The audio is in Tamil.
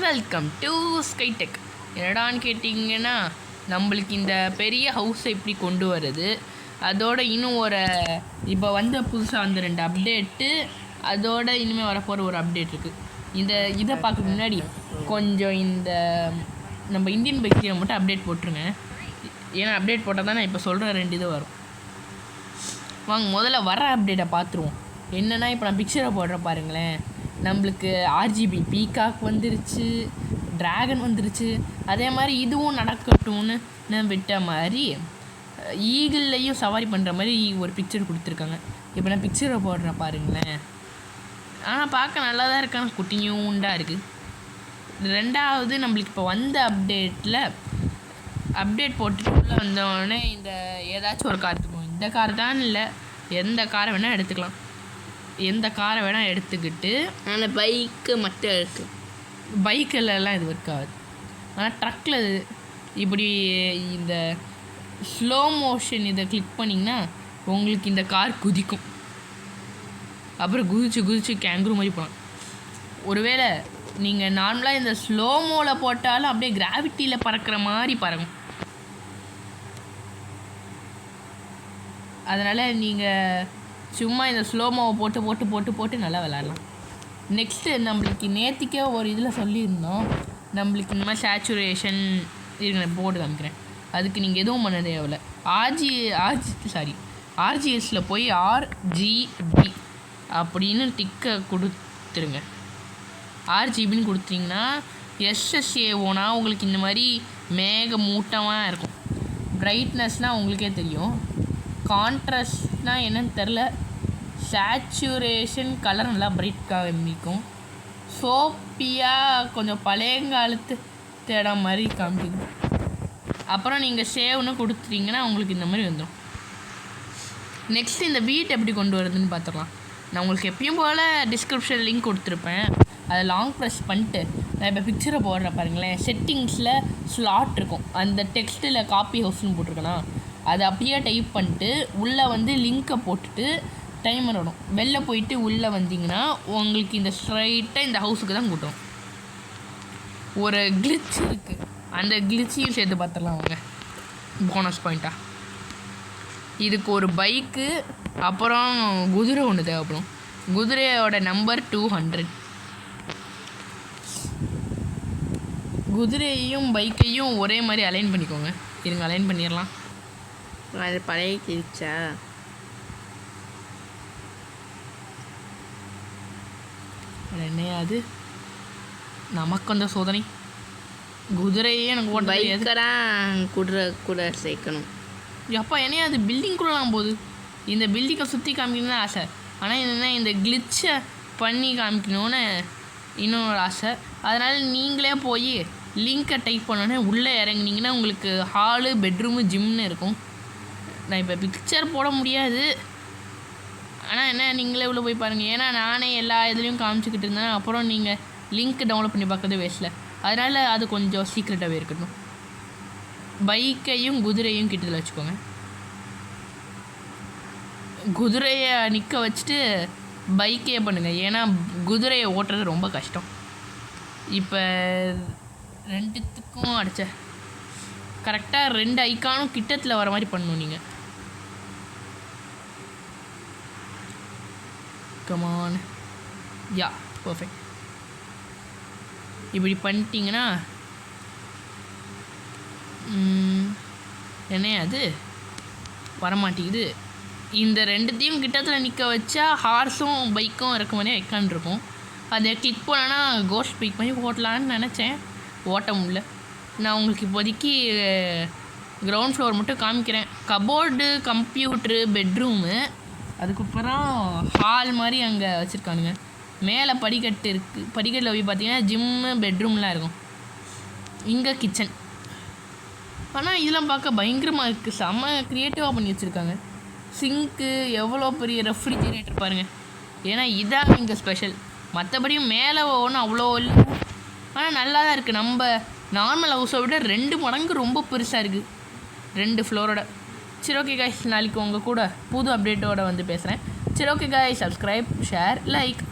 Welcome to ஸ்கைடெக். என்னடான்னு கேட்டிங்கன்னா, நம்மளுக்கு இந்த பெரிய ஹவுஸை இப்படி கொண்டு வருது, அதோட இன்னும் இப்போ புதுசாக வந்து 2 அப்டேட்டு, அதோட இனிமேல் வரப்போகிற ஒரு அப்டேட் இருக்குது. இதை பார்க்க முன்னாடி கொஞ்சம் நம்ம இந்தியன் பைக்கில் மட்டும் அப்டேட் போட்டுருங்க. ஏன்னா அப்டேட் போட்டால் தான் நான் இப்போ சொல்கிற 2 இது வரும். வாங்க முதல்ல வர அப்டேட்டை பார்த்துருவோம். என்னென்னா இப்போ நான் பிக்சரை போடுறேன் பாருங்களேன். நம்மளுக்கு ஆர்ஜிபி பீகாக் வந்துருச்சு, ட்ராகன் வந்துருச்சு. அதே மாதிரி இதுவும் நடக்கட்டும்னு நான் விட்ட மாதிரி ஈகிள்லையும் சவாரி பண்ணுற மாதிரி ஒரு பிக்சர் கொடுத்துருக்காங்க. இப்போ நான் பிக்சரை போடுறேன் பாருங்களேன். ஆனால் பார்க்க நல்லா தான் இருக்கு, ஆனால் குட்டியூண்டாக இருக்குது. 2வது நம்மளுக்கு இப்போ வந்த அப்டேட் போட்டுட்டு உள்ளே வந்தோடனே ஏதாச்சும் ஒரு கார் இருக்கும். இந்த கார் தான் இல்லை, எந்த காரை வேணால் எடுத்துக்கலாம். எந்த காரை வேணால் எடுத்துக்கிட்டு அந்த பைக்கு மட்டும் இருக்குது. பைக்கிலலாம் இது ஒர்க் ஆகுது. ஆனால் ட்ரக்கில் இப்படி இந்த ஸ்லோ மோஷன் இதை கிளிக் பண்ணிங்கன்னா உங்களுக்கு இந்த கார் குதிக்கும். அப்புறம் குதிச்சு கேங்க்ரூ மாதிரி போகலாம். ஒருவேளை நீங்கள் நார்மலாக இந்த ஸ்லோமோவில் போட்டாலும் அப்படியே கிராவிட்டியில் பறக்கிற மாதிரி பறக்கும். அதனால் நீங்கள் சும்மா இந்த ஸ்லோமோவை போட்டு நல்லா விளாட்லாம். நெக்ஸ்ட்டு நம்மளுக்கு நேற்றுக்கே ஒரு இதில் சொல்லியிருந்தோம், நம்மளுக்கு இந்த மாதிரி சேச்சுரேஷன் இருக்கிற போர்டு காமிக்கிறேன். அதுக்கு நீங்கள் எதுவும் பண்ண தேவையில்லை. ஆர்ஜிஎஸில் போய் RGB அப்படின்னு டிக்கை கொடுத்துருங்க. RGBன்னு கொடுத்தீங்கன்னா SSAOனா உங்களுக்கு இந்த மாதிரி மேக மூட்டமாக இருக்கும். பிரைட்னஸ்னால் உங்களுக்கே தெரியும். கான்ட்ராஸ்ட்னால் என்னன்னு தெரில. சேச்சுரேஷன் கலர் நல்லா பிரைட்டாக காமிக்கும். சோப்பியாக கொஞ்சம் பழையங்காலத்து தேட மாதிரி காமிக்குது. அப்புறம் நீங்கள் சேவ்னு கொடுத்துட்டிங்கன்னா உங்களுக்கு இந்த மாதிரி வந்துடும். நெக்ஸ்ட் இந்த வீட் எப்படி கொண்டு வருதுன்னு பார்த்துக்கலாம். நான் உங்களுக்கு எப்பயும் போல் டிஸ்கிரிப்ஷன் லிங்க் கொடுத்துருப்பேன். அதை லாங் ப்ரெஸ் பண்ணிட்டு நான் இப்போ பிக்சரை போடுறேன் பாருங்களேன். செட்டிங்ஸில் ஸ்லாட் இருக்கும். அந்த டெக்ஸ்ட்டில் காப்பி ஹவுஸ்னு போட்டிருக்கேன்னா அதை அப்படியே டைப் பண்ணிட்டு உள்ளே லிங்க்கை போட்டுட்டு டைமர் வரும். வெளில போயிட்டு உள்ளே வந்தீங்கன்னா உங்களுக்கு இந்த ஸ்ட்ரைட்டாக இந்த ஹவுஸுக்கு தான் கூட்டும். ஒரு கிளிச் இருக்குது, அந்த கிளிச்சையும் சேர்த்து பார்த்துடலாம் வாங்க. போனஸ் பாயிண்ட்டாக இதுக்கு ஒரு பைக்கு அப்புறம் குதிரை ஒன்று தேவைப்படும். குதிரையோட நம்பர் 200. குதிரையையும் பைக்கையும் ஒரே மாதிரி அலைன் பண்ணிக்கோங்க. இருங்க அலைன் பண்ணிடலாம். அது பழைய கிழிச்சா என்னையாது நமக்கு அந்த சோதனை. குதிரையே எனக்கு பைக்கெல்லாம் கூட சேர்க்கணும். அப்பா என்னையா அது பில்டிங்குள்ளலாம் போகுது. இந்த பில்டிங்கை சுற்றி காமிக்கணும்னு ஆசை. ஆனால் என்னென்னா இந்த கிளிச்சை பண்ணி காமிக்கணும்னு இன்னொரு ஆசை. அதனால் நீங்களே போய் லிங்க்கை டைப் பண்ணோன்னே உள்ளே இறங்குனீங்கன்னா உங்களுக்கு ஹாலு, பெட்ரூமு, ஜிம்னு இருக்கும். நான் இப்போ பிக்சர் போட முடியாது, ஆனால் என்ன நீங்களே உள்ளே போய் பாருங்கள். ஏன்னா நானே எல்லா இதுலேயும் காமிச்சிக்கிட்டு இருந்தேன். அப்புறம் நீங்கள் லிங்க் டவுன்லோட் பண்ணி பார்க்குறது வேஸ்ட்டில். அதனால் அது கொஞ்சம் சீக்ரெட்டாகவே இருக்கட்டும். பைக்கையும் குதிரையும் கிட்டத்தில் வச்சுக்கோங்க. குதிரையை நிற்க வச்சுட்டு பைக்கே பண்ணுங்கள். ஏன்னா குதிரையை ஓட்டுறது ரொம்ப கஷ்டம். இப்போ 2த்துக்கும் அடிச்ச கரெக்டாக 2 ஐக்கானும் கிட்டத்தில் வர மாதிரி பண்ணணும் நீங்கள். கமான், யா பர்ஃபெக்ட். இப்படி பண்ணிட்டீங்கன்னா என்ன அது வரமாட்டேங்குது. இந்த 2த்தையும் கிட்டத்தில் நிற்க வச்சா ஹார்ஸும் பைக்கும் இருக்க மாதிரியே வைக்கான்ருக்கும். அதை கிளிக் பண்ணனா கோஸ்ட் பைக் பண்ணி ஓட்டலான்னு நினச்சேன், ஓட்ட முடியல. நான் உங்களுக்கு இப்போதைக்கு கிரவுண்ட் ஃப்ளோர் மட்டும் காமிக்கிறேன். கபோர்டு, கம்ப்யூட்ரு, பெட்ரூமு, அதுக்கப்புறம் ஹால் மாதிரி அங்கே வச்சுருக்கானுங்க. மேலே படிக்கட்டு இருக்குது. படிக்கட்டில் போய் பார்த்தீங்கன்னா ஜிம்மு, பெட்ரூம்லாம் இருக்கும். இங்கே கிச்சன். ஆனால் இதெல்லாம் பார்க்க பயங்கரமாக இருக்குது. செம்ம க்ரியேட்டிவாக பண்ணி வச்சுருக்காங்க. சிங்க்கு, எவ்வளோ பெரிய ரெஃப்ரிஜிரேட்டர் பாருங்கள். ஏன்னா இதான் இங்கே ஸ்பெஷல். மற்றபடியும் மேலே ஒன்றும் அவ்வளோ இல்லை, ஆனால் நல்லா தான் இருக்குது. நம்ம நார்மல் ஹவுஸை விட 2 மடங்கு ரொம்ப பெருசாக இருக்குது, 2 ஃப்ளோரோட. சரி ஓகே காய்ஸ், நாளைக்கு உங்கள் கூட புது அப்டேட்டோடு பேசுகிறேன். சரி okay guys, subscribe, share, like.